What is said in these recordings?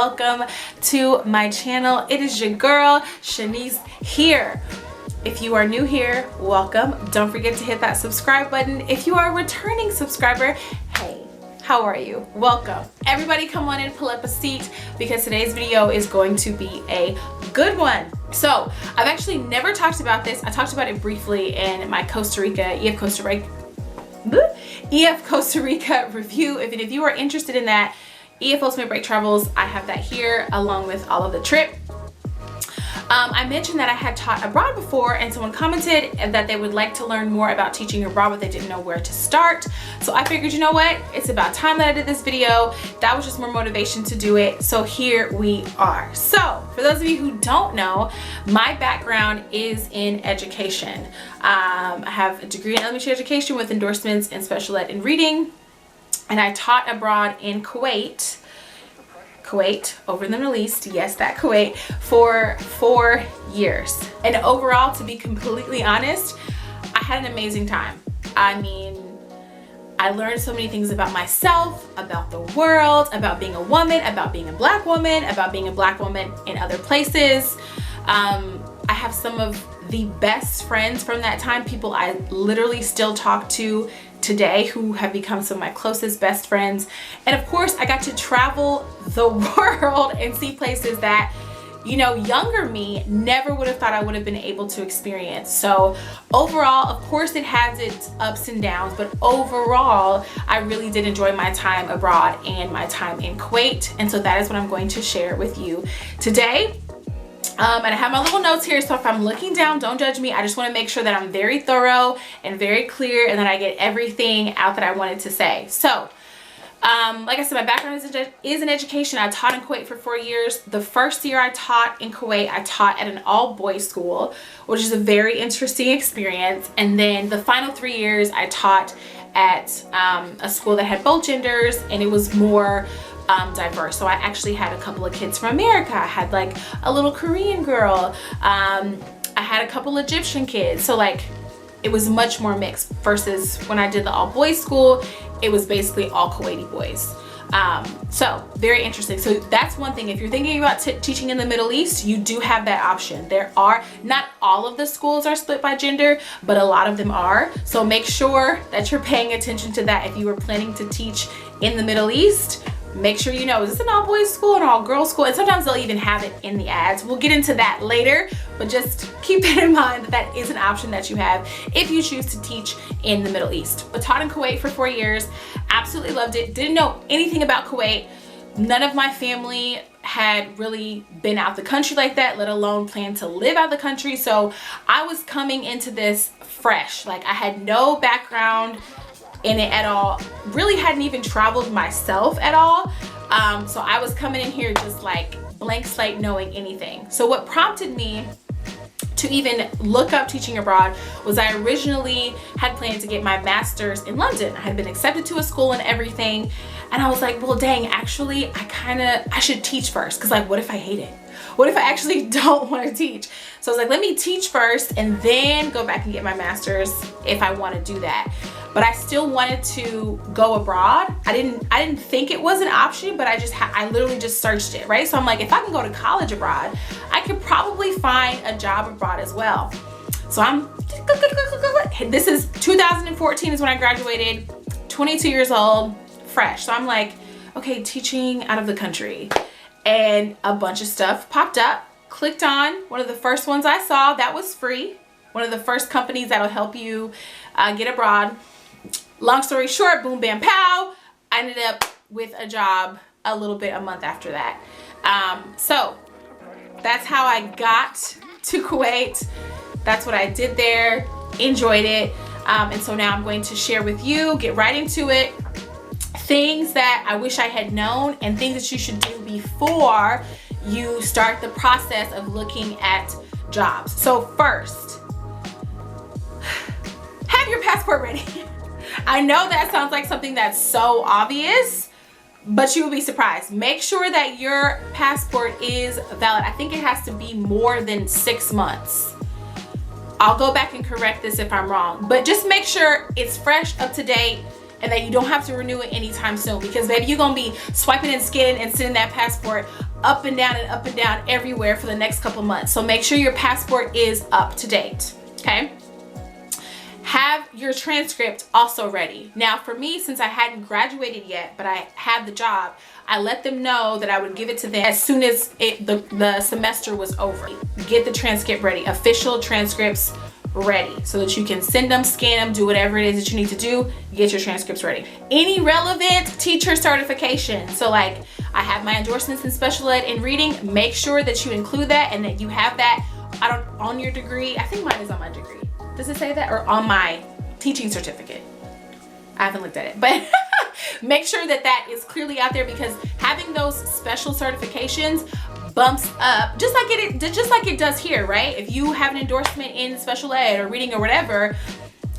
welcome to my channel. It is your girl Shanice here. If you are new here, welcome. Don't forget to hit that subscribe button. If you are a returning subscriber, hey, how are you? Welcome. Everybody come on in, pull up a seat, because today's video is going to be a good one. So I've actually never talked about this. I talked about it briefly in my Costa Rica, EF Costa Rica review. If you are interested in that, EF Ultimate Break Travels, I have that here along with all of the trip. I mentioned that I had taught abroad before, and someone commented that they would like to learn more about teaching abroad, but they didn't know where to start. So I figured, you know what? It's about time that I did this video. That was just more motivation to do it. So here we are. So for those of you who don't know, my background is in education. I have a degree in elementary education with endorsements in special ed and reading, and I taught abroad in Kuwait, over in the Middle East, yes, that Kuwait, for 4 years. And overall, to be completely honest, I had an amazing time. I mean, I learned so many things about myself, about the world, about being a woman, about being a black woman, about being a black woman in other places. I have some of the best friends from that time, people I literally still talk to today, who have become some of my closest best friends. And of course, I got to travel the world and see places that, you know, younger me never would have thought I would have been able to experience. So overall, of course, it has its ups and downs, but overall, I really did enjoy my time abroad and my time in Kuwait. And so that is what I'm going to share with you today. And I have my little notes here, so if I'm looking down, don't judge me. I just want to make sure that I'm very thorough and very clear, and that I get everything out that I wanted to say. So, like I said, my background is in education. I taught in Kuwait for 4 years. The first year I taught in Kuwait, I taught at an all-boys school, which is a very interesting experience. And then the final 3 years, I taught at a school that had both genders, and it was more diverse. So I actually had a couple of kids from America. I had like a little Korean girl. I had a couple Egyptian kids. So like it was much more mixed versus when I did the all boys school, it was basically all Kuwaiti boys. So very interesting. So that's one thing. If you're thinking about teaching in the Middle East, you do have that option. There are, not all of the schools are split by gender, but a lot of them are. So make sure that you're paying attention to that. If you were planning to teach in the Middle East, make sure you know, is this an all boys school, an all girls school? And sometimes they'll even have it in the ads. We'll get into that later, but just keep that in mind, that that is an option that you have if you choose to teach in the Middle East. I taught in Kuwait for 4 years, absolutely loved it. Didn't know anything about Kuwait. None of my family had really been out the country like that, let alone plan to live out the country. So I was coming into this fresh. Like I had no background in it at all, really hadn't even traveled myself at all. So I was coming in here just like blank slate, knowing anything. So what prompted me to even look up teaching abroad was I originally had planned to get my master's in London. I had been accepted to a school and everything, and I was like, well dang, actually I should teach first, because like what if I hate it? What if I actually don't want to teach? So I was like, let me teach first and then go back and get my master's if I want to do that. But I still wanted to go abroad. I didn't think it was an option, but I literally just searched it, right? So I'm like, if I can go to college abroad, I could probably find a job abroad as well. So this is 2014 is when I graduated, 22 years old, fresh. So I'm like, okay, teaching out of the country. And a bunch of stuff popped up, clicked on one of the first ones I saw that was free. One of the first companies that'll help you get abroad. Long story short, boom, bam, pow. I ended up with a job a month after that. So that's how I got to Kuwait. That's what I did there, enjoyed it. And so now I'm going to share with you, get right into it, things that I wish I had known and things that you should do before you start the process of looking at jobs. So first, have your passport ready. I know that sounds like something that's so obvious, but you will be surprised. Make sure that your passport is valid. I think it has to be more than 6 months. I'll go back and correct this if I'm wrong, but just make sure it's fresh, up to date, and that you don't have to renew it anytime soon, because baby, you're gonna be swiping and scanning and sending that passport up and down everywhere for the next couple months. So make sure your passport is up to date, okay? Have your transcript also ready. Now for me, since I hadn't graduated yet, but I had the job, I let them know that I would give it to them as soon as the semester was over. Get the transcript ready, official transcripts ready, so that you can send them, scan them, do whatever it is that you need to do, get your transcripts ready. Any relevant teacher certification. So like, I have my endorsements in special ed and reading. Make sure that you include that and that you have that on your degree. I think mine is on my degree. Does it say that? Or on my teaching certificate? I haven't looked at it, but make sure that that is clearly out there, because having those special certifications bumps up, just like it does here, right? If you have an endorsement in special ed or reading or whatever,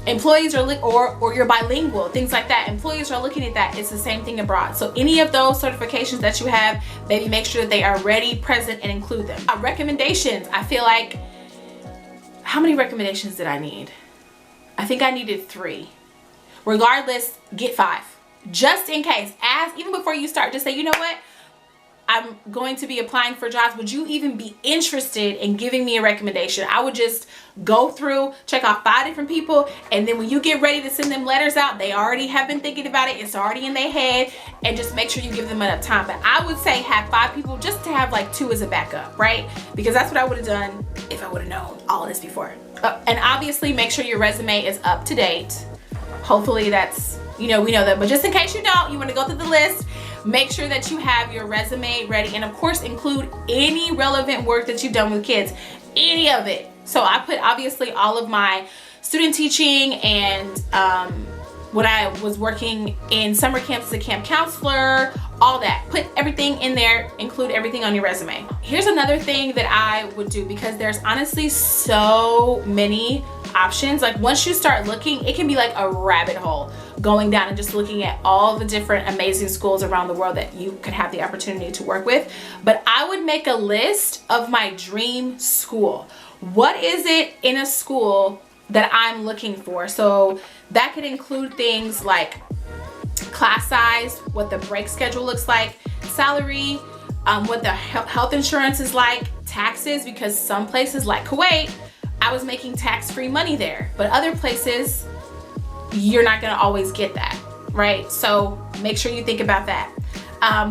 employees are or you're bilingual, things like that, employees are looking at that. It's the same thing abroad. So any of those certifications that you have, maybe make sure that they are ready, present, and include them. Recommendations. I feel like, how many recommendations did I need? I think I needed 3. Regardless, get 5. Just in case. Ask, even before you start, just say, you know what? I'm going to be applying for jobs. Would you even be interested in giving me a recommendation? I would just go through, check off 5 different people, and then when you get ready to send them letters out, they already have been thinking about it. It's already in their head, and just make sure you give them enough time. But I would say have 5 people, just to have like 2 as a backup, right? Because that's what I would have done if I would have known all of this before. And obviously make sure your resume is up to date. Hopefully that's, we know that, but just in case you don't, you want to go through the list. Make sure that you have your resume ready, and of course include any relevant work that you've done with kids, any of it. So I put obviously all of my student teaching and when I was working in summer camps as a camp counselor, all that. Put everything in there, include everything on your resume. Here's another thing that I would do, because there's honestly so many options. Like once you start looking, it can be like a rabbit hole going down and just looking at all the different amazing schools around the world that you could have the opportunity to work with. But I would make a list of my dream school. What is it in a school that I'm looking for? So that could include things like class size, what the break schedule looks like, salary, what the health insurance is like, taxes, because some places like Kuwait, I was making tax-free money there, but other places, you're not gonna always get that, right? So make sure you think about that.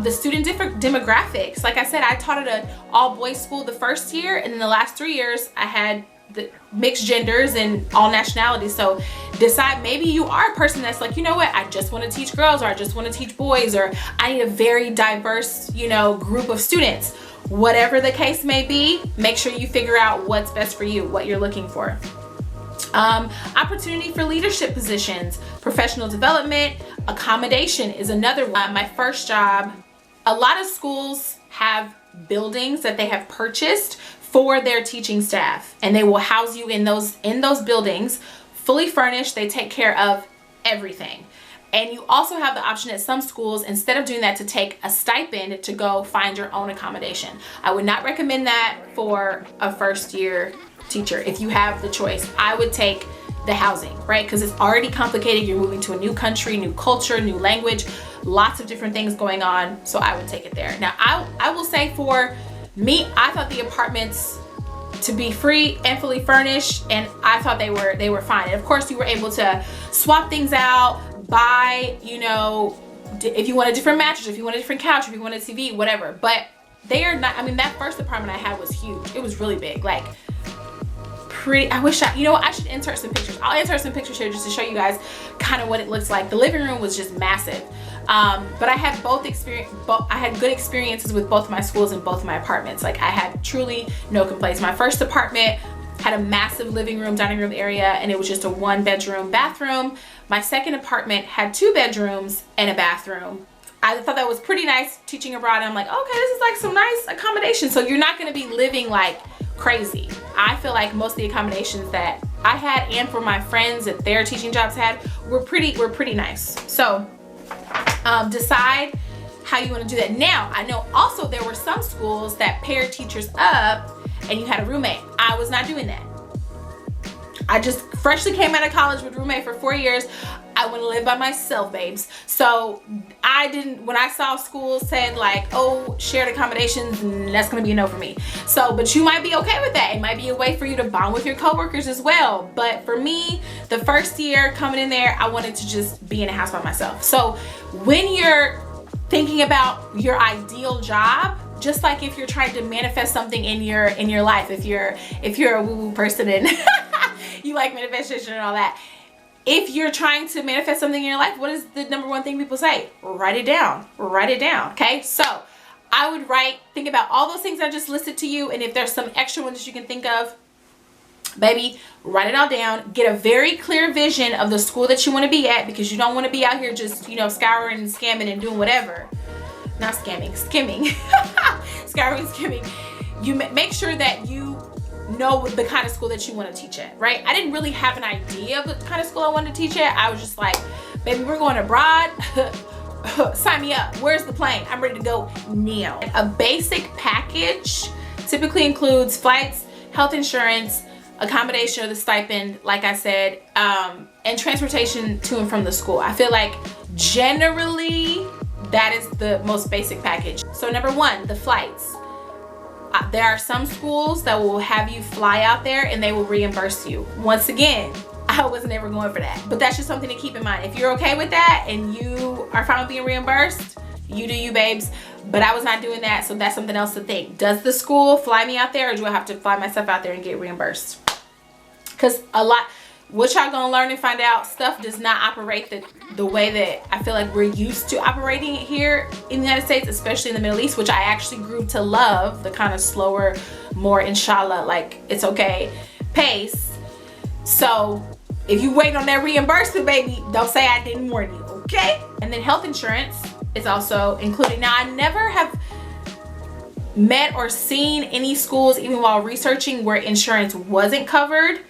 The student demographics, like I said, I taught at an all-boys school the first year, and in the last 3 years, I had the mixed genders and all nationalities. So decide, maybe you are a person that's like, you know what, I just want to teach girls, or I just want to teach boys, or I need a very diverse, group of students. Whatever the case may be, make sure you figure out what's best for you, what you're looking for. Opportunity for leadership positions, professional development, accommodation is another one. My first job, a lot of schools have buildings that they have purchased for their teaching staff, and they will house you in those buildings, fully furnished. They take care of everything. And you also have the option at some schools, instead of doing that, to take a stipend to go find your own accommodation. I would not recommend that for a first year teacher. If you have the choice, I would take the housing, right? Because it's already complicated. You're moving to a new country, new culture, new language, lots of different things going on. So I would take it there. Now, I will say for me, I thought the apartments to be free and fully furnished, and I thought they were fine. And of course, you were able to swap things out, buy, if you want a different mattress, if you want a different couch, if you want a TV, whatever. But they are not, that first apartment I had was huge. It was really big, like pretty. I wish I should insert some pictures. I'll insert some pictures here just to show you guys kind of what it looks like. The living room was just massive. But I had I had good experiences with both of my schools and both of my apartments. Like I had truly no complaints. My first apartment had a massive living room, dining room area, and it was just a 1-bedroom bathroom. My second apartment had 2 bedrooms and a bathroom. I thought that was pretty nice teaching abroad. And I'm like, okay, this is like some nice accommodation. So you're not gonna be living like crazy. I feel like most of the accommodations that I had, and for my friends that their teaching jobs had, were pretty nice. So decide how you want to do that. Now, I know also there were some schools that paired teachers up and you had a roommate. I was not doing that. I just freshly came out of college with a roommate for 4 years. I want to live by myself, babes. So I didn't, when I saw school said like, oh, shared accommodations, that's going to be a no for me. So, but you might be okay with that. It might be a way for you to bond with your coworkers as well. But for me, the first year coming in there, I wanted to just be in a house by myself. So when you're thinking about your ideal job, just like if you're trying to manifest something in your life, if you're a woo-woo person and you like manifestation and all that, if you're trying to manifest something in your life, what is the number one thing people say? Write it down. Write it down. Okay, so I would think about all those things I just listed to you, and if there's some extra ones that you can think of, baby, write it all down. Get a very clear vision of the school that you want to be at, because you don't want to be out here just, you know, scouring and scamming and doing whatever. Not scamming, skimming. Scouring, skimming. You make sure that you know the kind of school that you want to teach at, right? I didn't really have an idea of the kind of school I wanted to teach at. I was just like, baby, we're going abroad. Sign me up. Where's the plane? I'm ready to go now. A basic package typically includes flights, health insurance, accommodation or the stipend, like I said, and transportation to and from the school. I feel like generally that is the most basic package. So number one, the flights. There are some schools that will have you fly out there and they will reimburse you. Once again, I wasn't ever going for that, but that's just something to keep in mind. If you're okay with that and you are fine with being reimbursed, you do you, babes. But I was not doing that, so that's something else to think. Does the school fly me out there, or do I have to fly myself out there and get reimbursed? Because what y'all gonna learn and find out, stuff does not operate the way that I feel like we're used to operating it here in the United States, especially in the Middle East, which I actually grew to love, the kind of slower, more inshallah, like it's okay pace. So if you wait on that reimbursement, baby, don't say I didn't warn you, okay? And then health insurance is also included. Now, I never have met or seen any schools, even while researching, where insurance wasn't covered.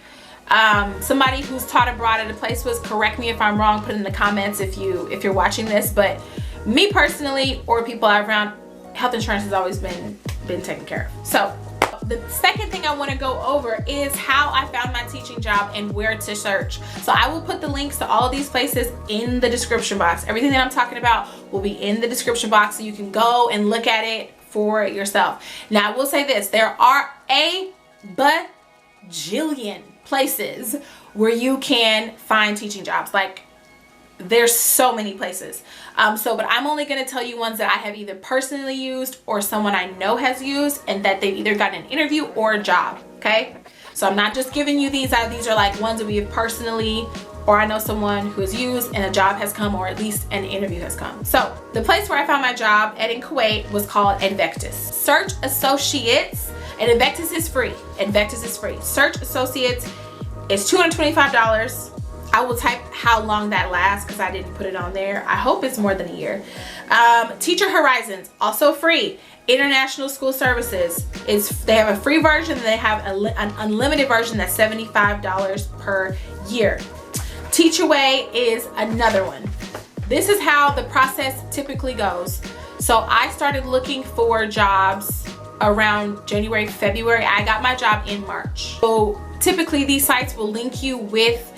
Somebody who's taught abroad at a place was, correct me if I'm wrong, put in the comments if you're watching this, but me personally, or people I've around, health insurance has always been taken care of. So the second thing I want to go over is how I found my teaching job and where to search. So I will put the links to all of these places in the description box. Everything that I'm talking about will be in the description box, so you can go and look at it for yourself. Now, I will say this, there are a bajillion places where you can find teaching jobs. Like, there's so many places. But I'm only going to tell you ones that I have either personally used or someone I know has used, and that they've either gotten an interview or a job. Okay, so I'm not just giving you these out. These are like ones that we have personally, or I know someone who has used and a job has come, or at least an interview has come. So the place where I found my job in Kuwait was called Advectus. Search Associates, and Advectus is free. Advectus is free. Search Associates is $225. I will type how long that lasts because I didn't put it on there. I hope it's more than a year. Teacher Horizons, also free. International School Services, they have a free version, and they have an unlimited version that's $75 per year. Teachaway is another one. This is how the process typically goes. So I started looking for jobs around January, February. I got my job in March. So typically these sites will link you with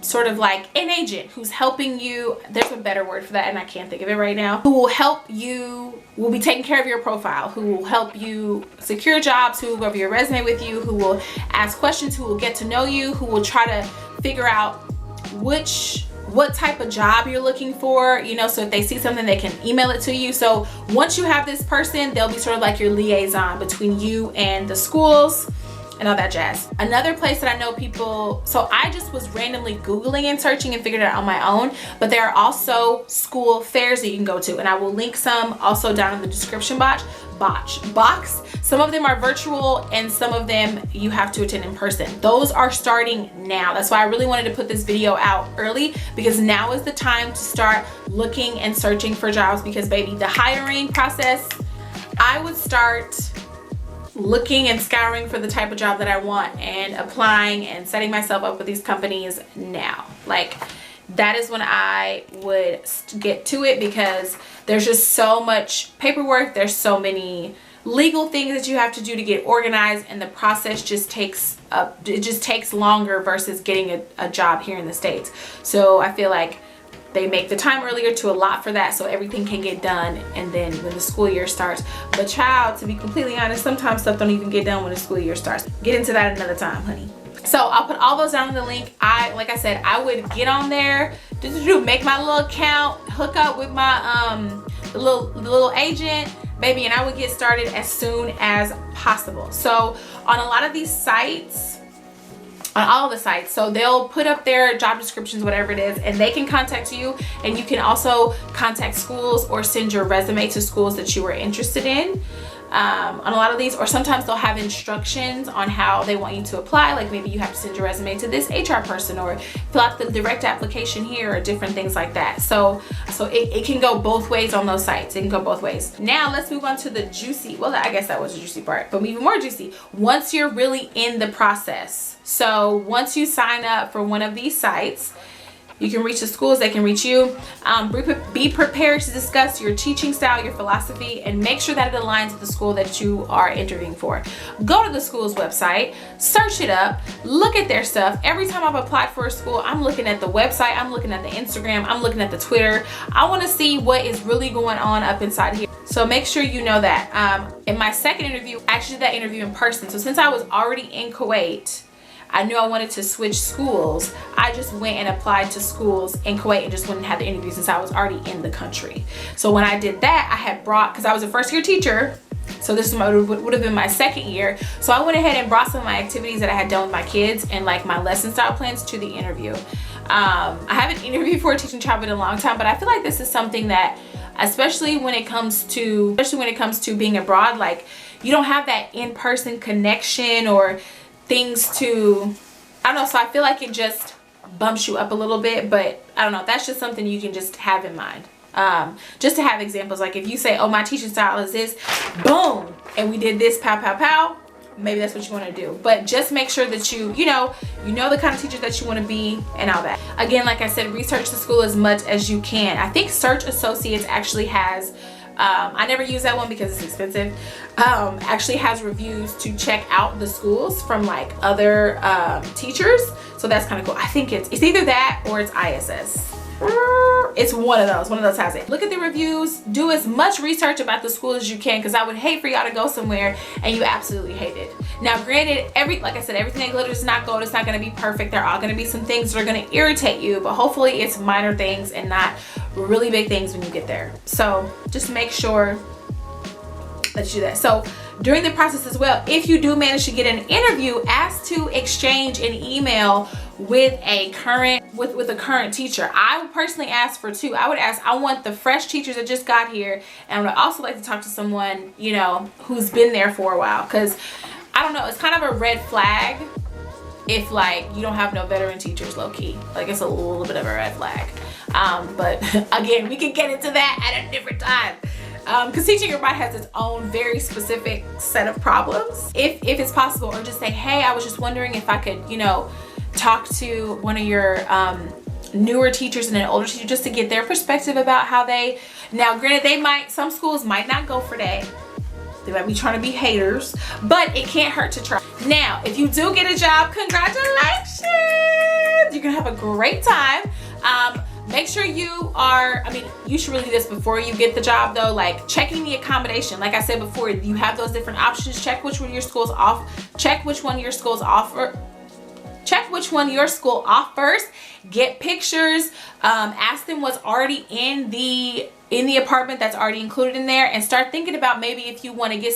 sort of like an agent who's helping you. There's a better word for that and I can't think of it right now. Who will help you, will be taking care of your profile, who will help you secure jobs, who will go over your resume with you, who will ask questions, who will get to know you, who will try to figure out what type of job you're looking for, you know, so if they see something they can email it to you. So once you have this person, they'll be sort of like your liaison between you and the schools and all that jazz. Another place that I know people, so I just was randomly Googling and searching and figured it out on my own, but there are also school fairs that you can go to, and I will link some also down in the description box. Some of them are virtual and some of them you have to attend in person. Those are starting now. That's why I really wanted to put this video out early, because now is the time to start looking and searching for jobs, because baby, the hiring process, I would start looking and scouring for the type of job that I want and applying and setting myself up with these companies now. Like, that is when I would get to it, because there's just so much paperwork, there's so many legal things that you have to do to get organized, and the process just takes longer versus getting a job here in the States. So I feel like they make the time earlier to allot for that so everything can get done, and then when the school year starts. But child, to be completely honest, sometimes stuff don't even get done when the school year starts. Get into that another time, honey. So I'll put all those down in the link. Like I said, I would get on there, make my little account, hook up with my the little agent, baby, and I would get started as soon as possible. So on a lot of these sites, on all the sites, so they'll put up their job descriptions, whatever it is, and they can contact you, and you can also contact schools or send your resume to schools that you are interested in. On a lot of these, or sometimes they'll have instructions on how they want you to apply, like maybe you have to send your resume to this HR person, or fill out the direct application here, or different things like that. So it can go both ways on those sites. It can go both ways. Now let's move on to the juicy, well, I guess that was the juicy part, but even more juicy, once you're really in the process. So once you sign up for one of these sites, you can reach the schools, they can reach you. Be prepared to discuss your teaching style, your philosophy, and make sure that it aligns with the school that you are interviewing for. Go to the school's website, search it up, look at their stuff. Every time I've applied for a school, I'm looking at the website, I'm looking at the Instagram, I'm looking at the Twitter. I want to see what is really going on up inside here. So make sure you know that. In my second interview, I actually did that interview in person. So since I was already in Kuwait, I knew I wanted to switch schools. I just went and applied to schools in Kuwait and just went and had the interview since I was already in the country. So when I did that, I had brought, because I was a first year teacher, so this would have been my second year. So I went ahead and brought some of my activities that I had done with my kids and like my lesson style plans to the interview. I haven't interviewed for a teaching job in a long time, but I feel like this is something that, especially when it comes to being abroad, like you don't have that in-person connection or things to, I don't know, so I feel like it just bumps you up a little bit, but I don't know, that's just something you can just have in mind. Just to have examples, like if you say, oh, my teaching style is this, boom, and we did this, pow, pow, pow, maybe that's what you want to do. But just make sure that you know the kind of teacher that you want to be and all that. Again, like I said, research the school as much as you can. I think Search Associates actually has, I never use that one because it's expensive, actually has reviews to check out the schools from like other teachers. So that's kind of cool. I think it's either that or it's ISS. It's one of those has it. Look at the reviews, do as much research about the school as you can, because I would hate for y'all to go somewhere and you absolutely hate it. Now granted, like I said, everything that glitters is not gold. It's not going to be perfect. There are going to be some things that are going to irritate you, but hopefully it's minor things and not really big things when you get there. So just make sure that you do that. So during the process as well, if you do manage to get an interview, ask to exchange an email with a current teacher. I would personally ask for two. I would ask, I want the fresh teachers that just got here, and I would also like to talk to someone, who's been there for a while, because I don't know, it's kind of a red flag if like you don't have no veteran teachers, low-key. Like it's a little bit of a red flag. But again, we can get into that at a different time. Because teaching abroad has its own very specific set of problems. If it's possible, or just say, hey, I was just wondering if I could, talk to one of your newer teachers and an older teacher just to get their perspective about how they, now granted, some schools might not go for that. They might be trying to be haters, but it can't hurt to try. Now, if you do get a job, congratulations! You're gonna have a great time. Make sure you should really do this before you get the job though, like checking the accommodation. Like I said before, you have those different options. Check which one your school offers. Get pictures, ask them what's already in the apartment that's already included in there, and start thinking about maybe if you want to get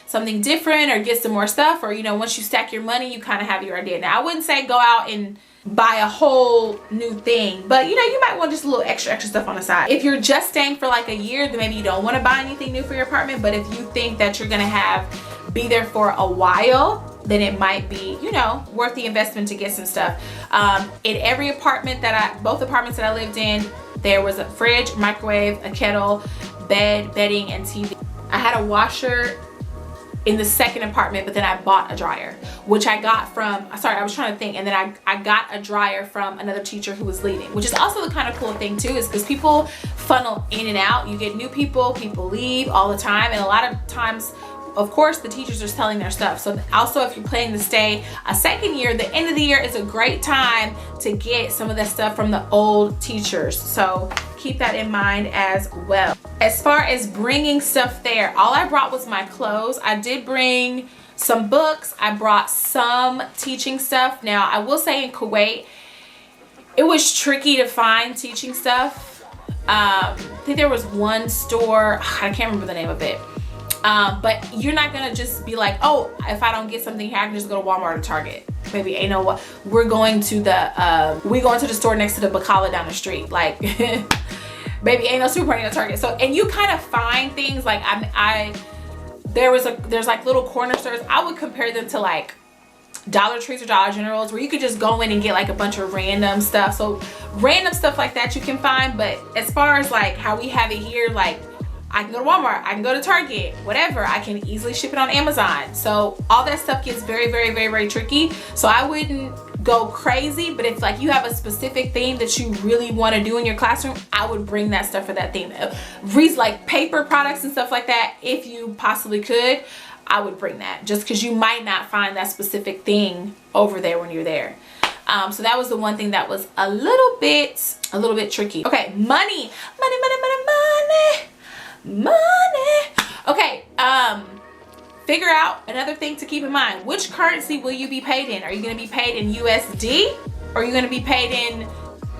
something different or get some more stuff, or once you stack your money, you kind of have your idea. Now I wouldn't say go out and buy a whole new thing, but you might want just a little extra stuff on the side. If you're just staying for like a year, then maybe you don't want to buy anything new for your apartment. But if you think that you're gonna be there for a while, then it might be worth the investment to get some stuff. In every apartment both apartments that I lived in, there was a fridge, microwave, a kettle, bed, bedding, and TV. I had a washer in the second apartment, but then I bought a dryer, which I got from, sorry, I was trying to think, and then I got a dryer from another teacher who was leaving, which is also the kind of cool thing too, is because people funnel in and out. You get new people leave all the time, and a lot of times, of course, the teachers are selling their stuff. So also, if you're planning to stay a second year, the end of the year is a great time to get some of that stuff from the old teachers. So keep that in mind as well. As far as bringing stuff there, all I brought was my clothes. I did bring some books. I brought some teaching stuff. Now, I will say in Kuwait, it was tricky to find teaching stuff. I think there was one store, I can't remember the name of it. But you're not gonna just be like, oh, if I don't get something here, I can just go to Walmart or Target. Baby, ain't no what. We're going to the store next to the Bacala down the street. Like, baby, ain't no supermarket or Target. So, and you kind of find things like there's like little corner stores. I would compare them to like Dollar Trees or Dollar Generals, where you could just go in and get like a bunch of random stuff. So random stuff like that you can find. But as far as like how we have it here, like, I can go to Walmart, I can go to Target, whatever. I can easily ship it on Amazon. So all that stuff gets very, very, very, very tricky. So I wouldn't go crazy, but if like you have a specific theme that you really want to do in your classroom, I would bring that stuff for that theme. Like paper products and stuff like that, if you possibly could, I would bring that, just because you might not find that specific thing over there when you're there. So that was the one thing that was a little bit tricky. Okay, money. Okay, figure out another thing to keep in mind. Which currency will you be paid in? Are you going to be paid in USD, or are you going to be paid in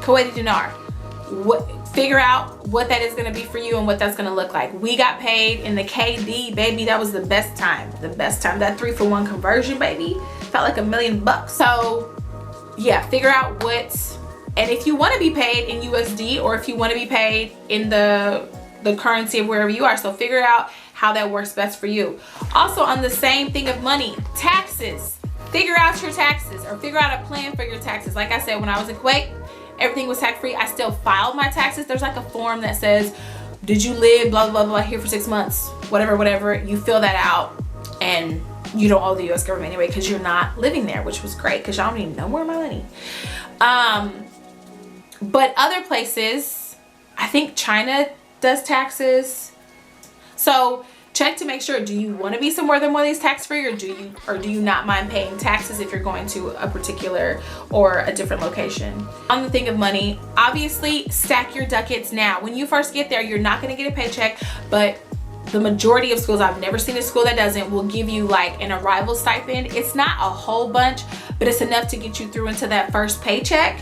Kuwaiti dinar? Figure out what that is going to be for you and what that's going to look like. We got paid in the KD, baby. That was the best time. That 3-for-1 conversion, baby, felt like $1 million. So yeah, figure out and if you want to be paid in USD, or if you want to be paid in the currency of wherever you are. So figure out how that works best for you. Also, on the same thing of money, taxes. Figure out your taxes, or figure out a plan for your taxes. Like I said, when I was in Kuwait, everything was tax-free. I still filed my taxes. There's like a form that says, did you live blah, blah, blah, here for 6 months, whatever. You fill that out, and you don't owe the US government anyway, because you're not living there, which was great, because y'all don't even know where my money. But other places, I think China does taxes. So check to make sure, do you want to be somewhere that one of these tax-free, or do you not mind paying taxes if you're going to a particular or a different location? On the thing of money, obviously stack your ducats now. When you first get there, you're not going to get a paycheck, but the majority of schools, I've never seen a school that doesn't, will give you like an arrival stipend. It's not a whole bunch, but it's enough to get you through into that first paycheck.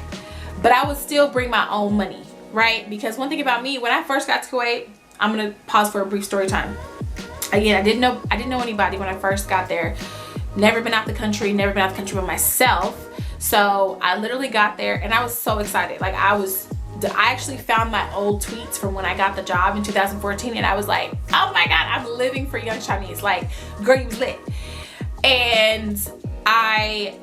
But I would still bring my own money, right? Because one thing about me, when I first got to Kuwait, I'm gonna pause for a brief story time. Again, I didn't know anybody when I first got there. Never been out the country by myself. So I literally got there and I was so excited. Like I actually found my old tweets from when I got the job in 2014, and I was like, oh my God, I'm living for Young Chinese. Like, girl, you was lit. And I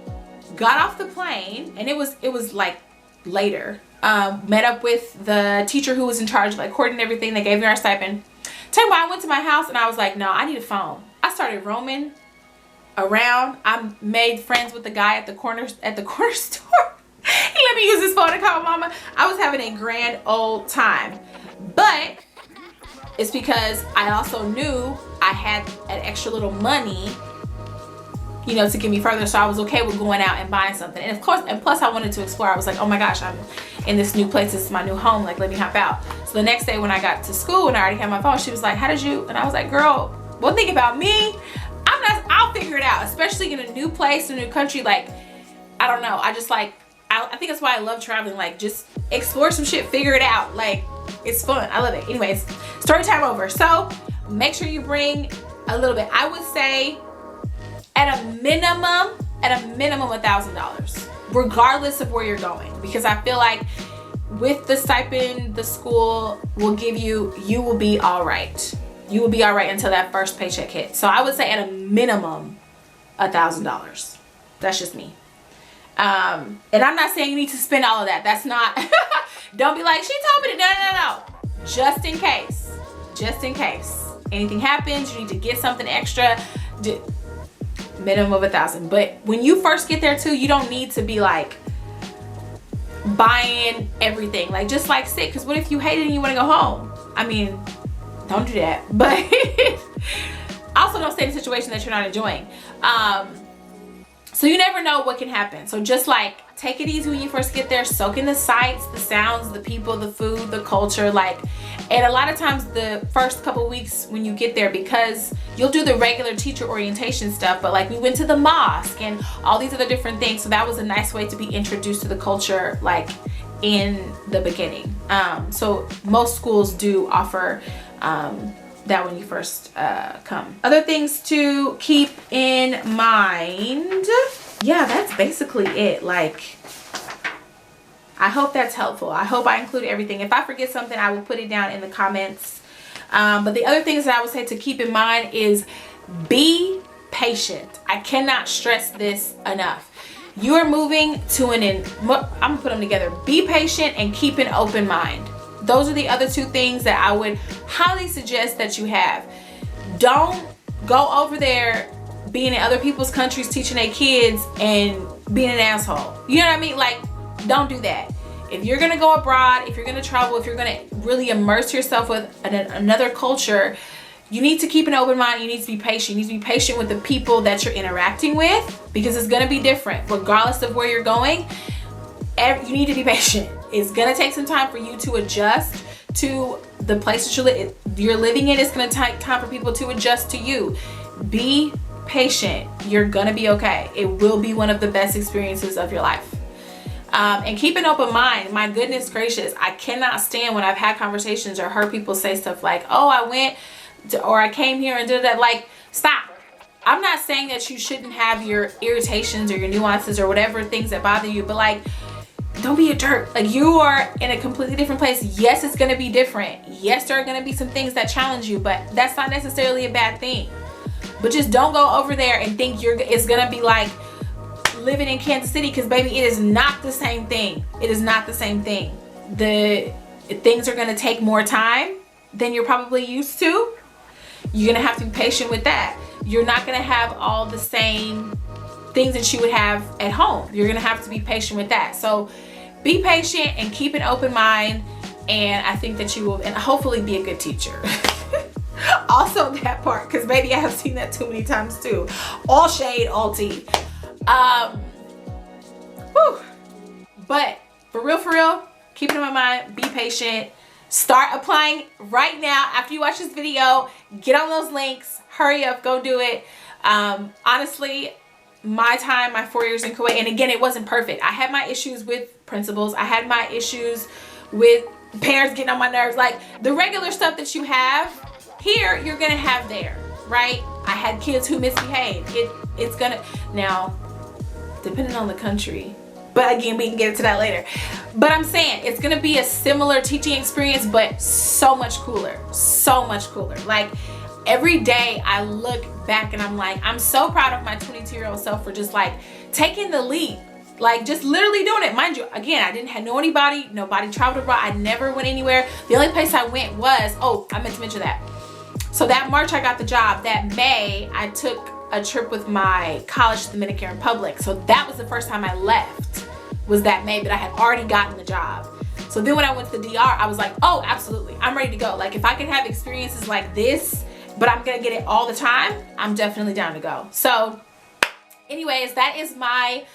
got off the plane, and it was like later. Met up with the teacher who was in charge of like coordinating everything. They gave me our stipend. Tell me why I went to my house and I was like, no, I need a phone. I started roaming around. I made friends with the guy at the corner store. He let me use his phone to call mama. I was having a grand old time. But it's because I also knew I had an extra little money, you know, to get me further. So I was okay with going out and buying something. And of course, and plus I wanted to explore. I was like, oh my gosh, I'm in this new place. This is my new home. Like, let me hop out. So the next day when I got to school and I already had my phone, she was like, how did you? And I was like, girl, one thing about me, I'll figure it out, especially in a new place, a new country. Like, I don't know. I just like, I think that's why I love traveling. Like, just explore some shit, figure it out. Like, it's fun. I love it. Anyways, story time over. So make sure you bring a little bit. I would say at a minimum $1,000, regardless of where you're going, because I feel like with the stipend the school will give you, you will be all right. You will be all right until that first paycheck hits. So I would say at a minimum $1,000. That's just me. And I'm not saying you need to spend all of that. That's not, don't be like, she told me to, no. Just in case anything happens, you need to get something extra. Minimum of $1,000. But when you first get there too, you don't need to be like buying everything. Like, just like sit, because what if you hate it and you want to go home? I mean, don't do that. But also don't stay in a situation that you're not enjoying. So you never know what can happen. So just like take it easy when you first get there, soak in the sights, the sounds, the people, the food, the culture, like, and a lot of times the first couple weeks when you get there, because you'll do the regular teacher orientation stuff, but like we went to the mosque and all these other different things. So that was a nice way to be introduced to the culture, like in the beginning. So most schools do offer that when you first come. Other things to keep in mind. Yeah, that's basically it. Like, I hope that's helpful. I hope I include everything. If I forget something, I will put it down in the comments. But the other things that I would say to keep in mind is be patient. I cannot stress this enough. You are moving to I'm gonna put them together. Be patient and keep an open mind. Those are the other two things that I would highly suggest that you have. Don't go over there being in other people's countries teaching their kids and being an asshole. You know what I mean? Like, don't do that. If you're gonna go abroad, if you're gonna travel, if you're gonna really immerse yourself with another culture, you need to keep an open mind. You need to be patient. You need to be patient with the people that you're interacting with, because it's gonna be different regardless of where you're going. You need to be patient. It's gonna take some time for you to adjust to the place that you're living in. It's gonna take time for people to adjust to you. Be patient. You're gonna be okay. It will be one of the best experiences of your life. And keep an open mind. My goodness gracious, I cannot stand when I've had conversations or heard people say stuff like, oh, I went to, or I came here and did that. Like, stop. I'm not saying that you shouldn't have your irritations or your nuances or whatever things that bother you, but like, don't be a jerk. Like, you are in a completely different place. Yes, it's gonna be different. Yes, there are gonna be some things that challenge you, but that's not necessarily a bad thing. But just don't go over there and think it's gonna be like living in Kansas City, because baby, it is not the same thing. It is not the same thing. The things are gonna take more time than you're probably used to. You're gonna have to be patient with that. You're not gonna have all the same things that you would have at home. You're gonna have to be patient with that. So be patient and keep an open mind, and I think that you will, and hopefully be a good teacher. Also that part, because baby, I have seen that too many times too. All shade, all tea. But for real, keep it in my mind, be patient. Start applying right now. After you watch this video, get on those links, hurry up, go do it. Honestly, my 4 years in Kuwait, and again, it wasn't perfect. I had my issues with principals. I had my issues with parents getting on my nerves. Like, the regular stuff that you have here, you're gonna have there, right? I had kids who misbehaved. It's gonna, now, depending on the country, but again, we can get into that later. But I'm saying it's gonna be a similar teaching experience, but so much cooler, so much cooler. Like, every day I look back and I'm like, I'm so proud of my 22-year-old self for just like taking the leap, like just literally doing it. Mind you, again, I didn't have nobody traveled abroad. I never went anywhere. The only place I went was, oh, I meant to mention that. So that March I got the job. That May I took a trip with my college to the Dominican Republic. So that was the first time I left, was that May, but I had already gotten the job. So then when I went to the DR, I was like, oh, absolutely, I'm ready to go. Like, if I could have experiences like this, but I'm gonna get it all the time, I'm definitely down to go. So anyways, that is my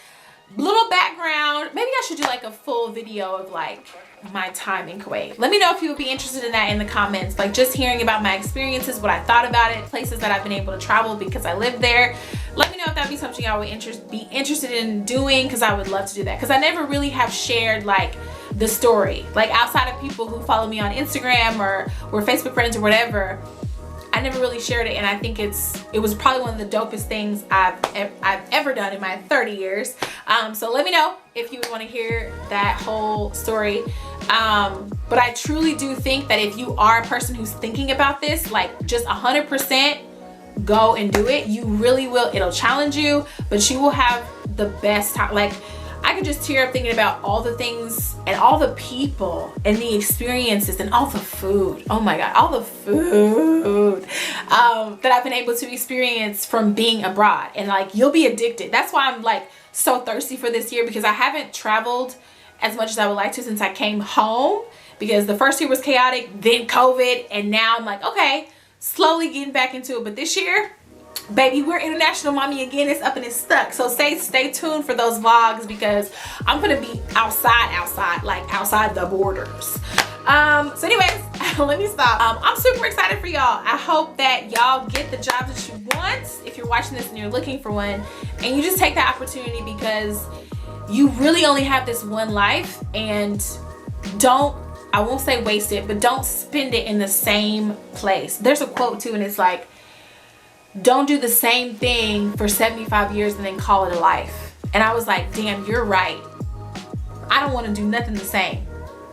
little background. Maybe I should do like a full video of like my time in Kuwait. Let me know if you would be interested in that in the comments, like just hearing about my experiences, what I thought about it, places that I've been able to travel because I lived there. Let me know if that'd be something I would be interested in doing, because I would love to do that, because I never really have shared like the story, like outside of people who follow me on Instagram or we're Facebook friends or whatever. I never really shared it, and I think it was probably one of the dopest things I've ever done in my 30 years. So let me know if you would want to hear that whole story. But I truly do think that if you are a person who's thinking about this, like just 100% go and do it. You really will. It'll challenge you, but you will have the best time. Like, I I could just tear up thinking about all the things and all the people and the experiences and all the food. Oh my God, all the food that I've been able to experience from being abroad. And like, you'll be addicted. That's why I'm like so thirsty for this year, because I haven't traveled as much as I would like to since I came home, because the first year was chaotic, then COVID, and now I'm like, okay, slowly getting back into it. But this year, baby, we're international mommy again. It's up and it's stuck. So stay tuned for those vlogs, because I'm gonna be outside, like outside the borders. So anyways, let me stop. I'm super excited for y'all. I hope that y'all get the jobs that you want if you're watching this and you're looking for one, and you just take that opportunity, because you really only have this one life. And I won't say waste it, but don't spend it in the same place. There's a quote too, and it's like, don't do the same thing for 75 years and then call it a life. And I was like, damn, you're right. I don't want to do nothing the same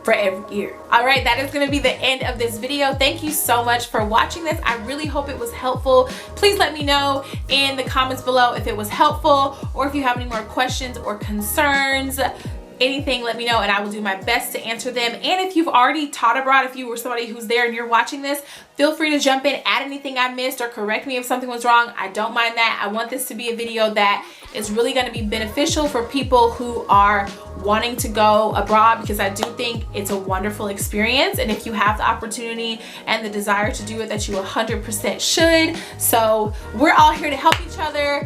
for every year. All right, that is going to be the end of this video. Thank you so much for watching this. I really hope it was helpful. Please let me know in the comments below if it was helpful, or if you have any more questions or concerns. Anything, let me know, and I will do my best to answer them. And if you've already taught abroad, if you were somebody who's there and you're watching this, feel free to jump in, add anything I missed, or correct me if something was wrong. I don't mind that. I want this to be a video that is really going to be beneficial for people who are wanting to go abroad, because I do think it's a wonderful experience. And if you have the opportunity and the desire to do it, that you 100% should. So we're all here to help each other.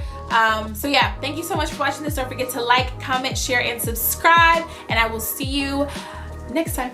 So yeah, thank you so much for watching this. Don't forget to like, comment, share, and subscribe, and I will see you next time.